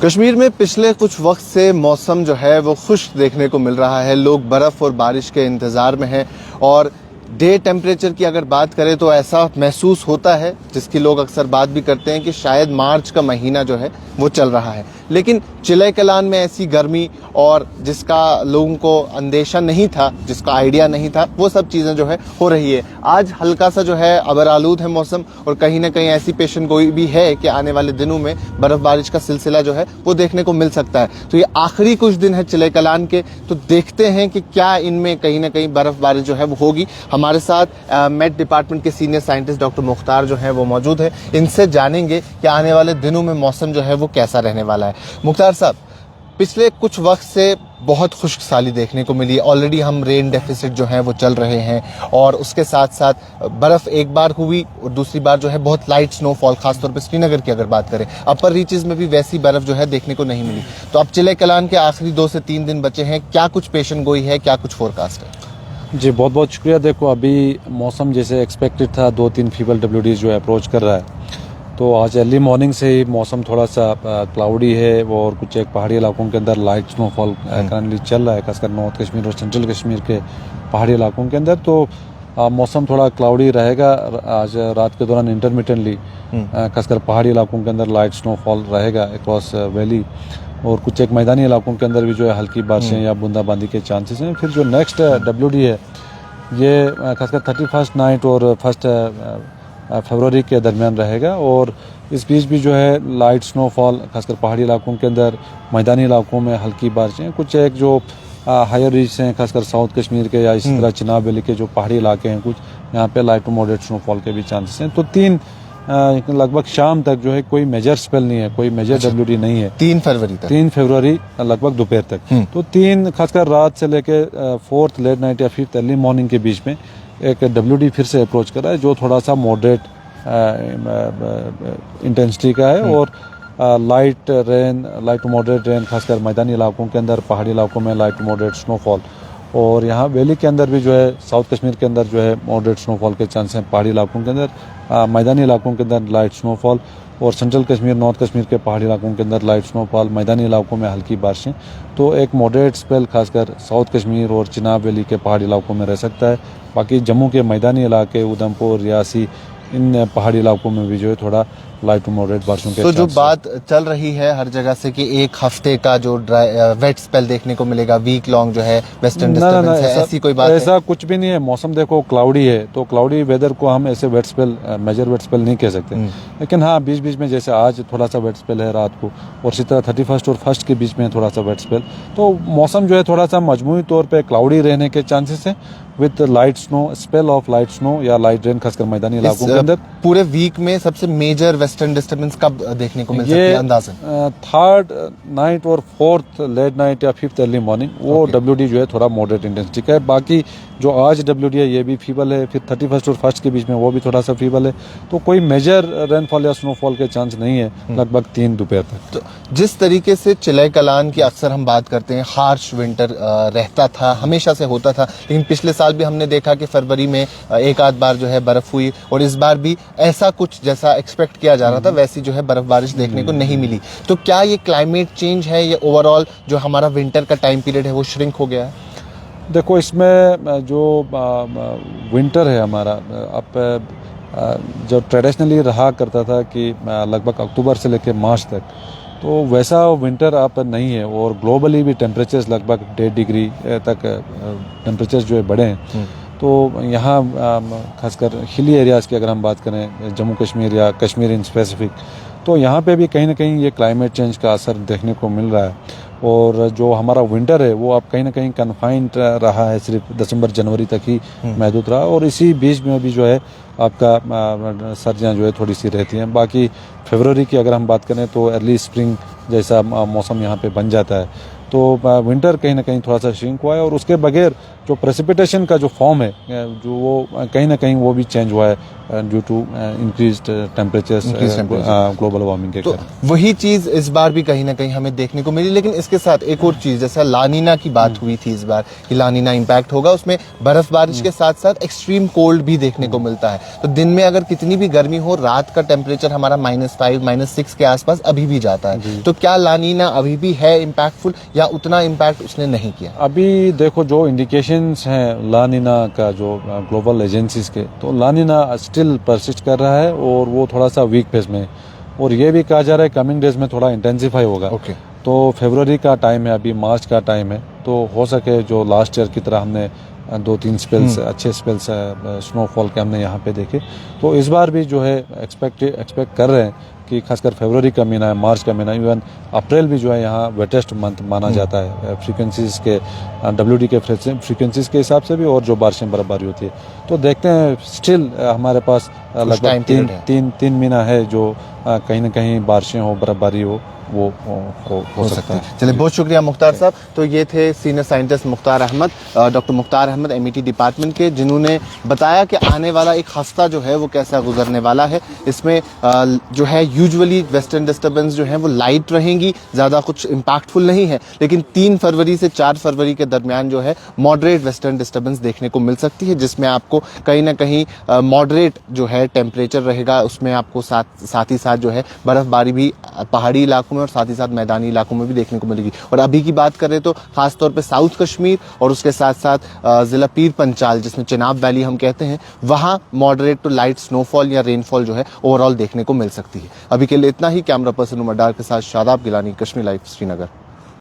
कश्मीर में पिछले कुछ वक्त से मौसम जो है वो खुश्क देखने को मिल रहा है। लोग बर्फ़ और बारिश के इंतज़ार में हैं और डे टेम्परेचर की अगर बात करें तो ऐसा महसूस होता है, जिसकी लोग अक्सर बात भी करते हैं कि शायद मार्च का महीना जो है वो चल रहा है। लेकिन चिले कलान में ऐसी गर्मी और जिसका लोगों को अंदेशा नहीं था, जिसका आइडिया नहीं था, वो सब चीज़ें जो है हो रही है। आज हल्का सा जो है अबरालूद है मौसम और कहीं ना कहीं ऐसी पेशन गोई भी है कि आने वाले दिनों में बर्फ बारिश का सिलसिला जो है वो देखने को मिल सकता है। तो ये आखिरी कुछ दिन है चिले कलान के, तो देखते हैं कि क्या इनमें कहीं ना कहीं बर्फ बारिश जो है वो होगी। हमारे साथ मेट डिपार्टमेंट के सीनियर साइंटिस्ट डॉक्टर मुख्तार जो है वो मौजूद है। इनसे जानेंगे कि आने वाले दिनों में मौसम जो है वो कैसा रहने वाला है। मुख्तार साहब, पिछले कुछ वक्त से बहुत खुश्क साली देखने को मिली। ऑलरेडी हम रेन डेफिसिट जो है वो चल रहे हैं और उसके साथ साथ बर्फ़ एक बार हुई और दूसरी बार जो है बहुत लाइट स्नोफॉल, खासतौर पर श्रीनगर की अगर बात करें, अपर रीचेस में भी वैसी बर्फ़ जो है देखने को नहीं मिली। तो अब चिले कलान के आखिरी 2 से 3 दिन बचे हैं, क्या कुछ पेशन गोई है, क्या कुछ फोरकास्ट है? जी बहुत बहुत शुक्रिया। देखो अभी मौसम जैसे एक्सपेक्टेड था, 2-3 फीबल WD जो है अप्रोच कर रहा है, तो आज अर्ली मॉर्निंग से ही मौसम थोड़ा सा क्लाउडी है और कुछ एक पहाड़ी इलाकों के अंदर लाइट स्नोफॉल करंटली चल रहा है, खासकर नॉर्थ कश्मीर और सेंट्रल कश्मीर के पहाड़ी इलाकों के अंदर। तो मौसम थोड़ा क्लाउडी रहेगा आज रात के दौरान इंटरमिटेंटली, खासकर पहाड़ी इलाकों के अंदर लाइट स्नोफॉल रहेगा अक्रॉस वैली और कुछ एक मैदानी इलाकों के अंदर भी जो है हल्की बारिशें या बूंदाबांदी के चांसेस हैं। फिर जो नेक्स्ट WD है ये खासकर 31st नाइट और 1 फरवरी के दरमियान रहेगा और इस बीच भी जो है लाइट स्नोफॉल खासकर पहाड़ी इलाकों के अंदर, मैदानी इलाकों में हल्की बारिशें, कुछ एक जो हायर रीच हैं खासकर साउथ कश्मीर के या इसी तरह चिनाब वैली के जो पहाड़ी इलाके हैं, कुछ यहाँ पे लाइट टू मॉडरेट स्नोफॉल के भी चांसेस हैं। तो 3 लगभग शाम तक जो है कोई मेजर स्पेल नहीं है, कोई मेजर WD नहीं है। 3 फरवरी तक, 3 फरवरी लगभग दोपहर तक। तो 3 खासकर रात से लेके 4th लेट नाइट या 5th अर्ली मॉर्निंग के बीच में एक WD फिर से अप्रोच कर रहा है, जो थोड़ा सा मॉडरेट इंटेंसिटी का है और लाइट टू मॉडरेट रेन खासकर मैदानी इलाकों के अंदर, पहाड़ी इलाकों में लाइट टू मॉडरेट स्नोफॉल और यहाँ वैली के अंदर भी जो है साउथ कश्मीर के अंदर जो है मॉडरेट स्नोफॉल के चांस हैं, पहाड़ी इलाकों के अंदर, मैदानी इलाकों के अंदर लाइट स्नोफॉल और सेंट्रल कश्मीर नॉर्थ कश्मीर के पहाड़ी इलाकों के अंदर लाइट स्नोफॉल, मैदानी इलाकों में हल्की बारिशें। तो एक मॉडरेट स्पेल खासकर साउथ कश्मीर और चिनाब वैली के पहाड़ी इलाकों में रह सकता है। बाकी जम्मू के मैदानी इलाके, उधमपुर, रियासी, इन पहाड़ी इलाकों में भी जो है थोड़ा लाइट टू मॉडरेट बारिशों के। तो जो बात चल रही है हर जगह से कि 1 हफ्ते का जो वेट स्पेल देखने को मिलेगा, वीक लॉन्ग जो है वेस्टर्न डिस्टर्बेंस है, ऐसी कोई बात ऐसा कुछ भी नहीं है। मौसम देखो क्लाउडी है, तो क्लाउडी वेदर को हम ऐसे wet spell, major wet spell नहीं कह सकते। लेकिन हाँ, बीच बीच में जैसे आज थोड़ा सा वेट स्पेल है रात को और इसी तरह 31st और 1st के बीच में थोड़ा सा वेट स्पेल, तो मौसम जो है थोड़ा सा मजमूई तौर पर क्लाउडी रहने के चांसेस है with light snow, spell of light snow या लाइट रेन खासकर मैदानी इलाकों के अंदर। पूरे वीक में सबसे मेजर वेस्टर्न डिस्टर्बेंस कब देखने को मिल सकती है अंदाज़न? 3rd नाइट और 4th लेट नाइट या 5th अर्ली मॉर्निंग, वो WD जो है थोड़ा मॉडरेट इंटेंसिटी का है। बाकी जो आज WD है ये भी फीबल है, फिर 31st और 1st के बीच में वो भी थोड़ा सा फीबल है। तो कोई मेजर रेनफॉल या स्नोफॉल के चांस नहीं है लगभग 3 दोपहर तक। तो जिस तरीके से चिले कलान की अक्सर हम बात करते हैं, हार्श विंटर रहता था, हमेशा से होता था, लेकिन पिछले साल भी हमने देखा कि फरवरी में एक आध बार जो है बर्फ हुई और इस बार भी ऐसा कुछ जैसा एक्सपेक्ट किया जा रहा था वैसी जो है बर्फ बारिश देखने को नहीं मिली। तो क्या ये क्लाइमेट चेंज है या ओवरऑल जो हमारा विंटर का टाइम पीरियड है वो श्रिंक हो गया है? देखो इसमें जो विंटर है हमारा, अब जो ट्रेडिशनली रहा करता था कि लगभग अक्टूबर से लेकर मार्च तक, तो वैसा विंटर अब नहीं है और ग्लोबली भी टेम्परेचर्स लगभग 1.5 डिग्री तक टेम्परेचर्स जो है बढ़े हैं। तो यहाँ खासकर हिली एरियाज़ की अगर हम बात करें, जम्मू कश्मीर या कश्मीर इन स्पेसिफिक, तो यहाँ पे भी कहीं ना कहीं ये क्लाइमेट चेंज का असर देखने को मिल रहा है और जो हमारा विंटर है वो अब कहीं ना कहीं कन्फाइंड रहा है, सिर्फ दिसंबर जनवरी तक ही महदूद रहा और इसी बीच में भी जो है आपका सर्दियाँ जो है थोड़ी सी रहती हैं। बाकी फरवरी की अगर हम बात करें तो अर्ली स्प्रिंग जैसा मौसम यहाँ पे बन जाता है। तो विंटर कहीं ना कहीं थोड़ा सा श्रिंक हुआ है, और उसके बगैर जो प्रेसिपिटेशन का जो फॉर्म है जो वो कहीं ना कहीं वो भी चेंज हुआ है due to increased temperatures global warming के तो कारण। वही चीज इस बार भी कहीं ना कहीं हमें देखने को मिली। लेकिन इसके साथ एक और चीज, जैसा लानीना की बात हुई थी इस बार कि लानीना इम्पैक्ट होगा, उसमें बर्फ बारिश के साथ साथ एक्सट्रीम कोल्ड भी देखने को मिलता है। तो दिन में अगर कितनी भी गर्मी हो, रात का टेम्परेचर हमारा -5 -6 के आसपास अभी भी जाता है। तो क्या लानीना अभी भी है इम्पैक्टफुल, या उतना इम्पैक्ट उसने नहीं किया? अभी देखो जो इंडिकेशंस हैं लानीना का जो ग्लोबल एजेंसीज के, तो लानीना स्टिल परसिस्ट कर रहा है और वो थोड़ा सा वीक फेज में है, और ये भी कहा जा रहा है कमिंग डेज में थोड़ा इंटेंसिफाई होगा। तो फरवरी का टाइम है, अभी मार्च का टाइम है, तो हो सके जो लास्ट ईयर की तरह हमने 2-3 स्पेल्स अच्छे स्पेल्स स्नोफॉल के हमने यहाँ पे देखे, तो इस बार भी जो है एक्सपेक्ट कर रहे हैं कि खासकर फरवरी का महीना है, मार्च का महीना, इवन अप्रैल भी जो है यहाँ वेटेस्ट मंथ माना जाता है फ्रीक्वेंसीज के WD के फ्रीक्वेंसीज के हिसाब से भी, और जो बारिशें बर्फबारी होती है। तो देखते हैं, स्टिल हमारे पास लगभग तीन महीना है जो कहीं ना कहीं बारिशें हो, बर्फबारी हो सकता है। चलिए, बहुत शुक्रिया मुख्तार साहब। तो ये थे senior scientist Mukhtar Ahmad, doctor Mukhtar Ahmad MET department के, जिन्होंने बताया कि आने वाला एक हफ्ता जो है वो कैसा गुजरने वाला है। इसमें जो है यूजुअली वेस्टर्न डिस्टर्बेंस जो है वो लाइट रहेंगी, ज़्यादा कुछ इम्पैक्टफुल नहीं है। लेकिन 3 फरवरी से 4 फरवरी के दरमियान जो है मॉडरेट वेस्टर्न डिस्टर्बेंस देखने को मिल सकती है, जिसमें आपको कहीं ना कहीं मॉडरेट जो है टेम्परेचर रहेगा। उसमें आपको साथ ही साथ जो है बर्फबारी भी पहाड़ी इलाकों में और साथ ही साथ मैदानी इलाकों में भी देखने को मिलेगी। और अभी की बात करें तो खासतौर पे साउथ कश्मीर और उसके साथ साथ जिला पीर पंचाल, जिसमें चिनाब वैली हम कहते हैं, वहां मॉडरेट टू लाइट स्नोफॉल या रेनफॉल जो है ओवरऑल देखने को मिल सकती है। अभी के लिए इतना ही। कैमरा पर्सन उमर डार के साथ शादाब गिलानी, कश्मीर लाइव, श्रीनगर।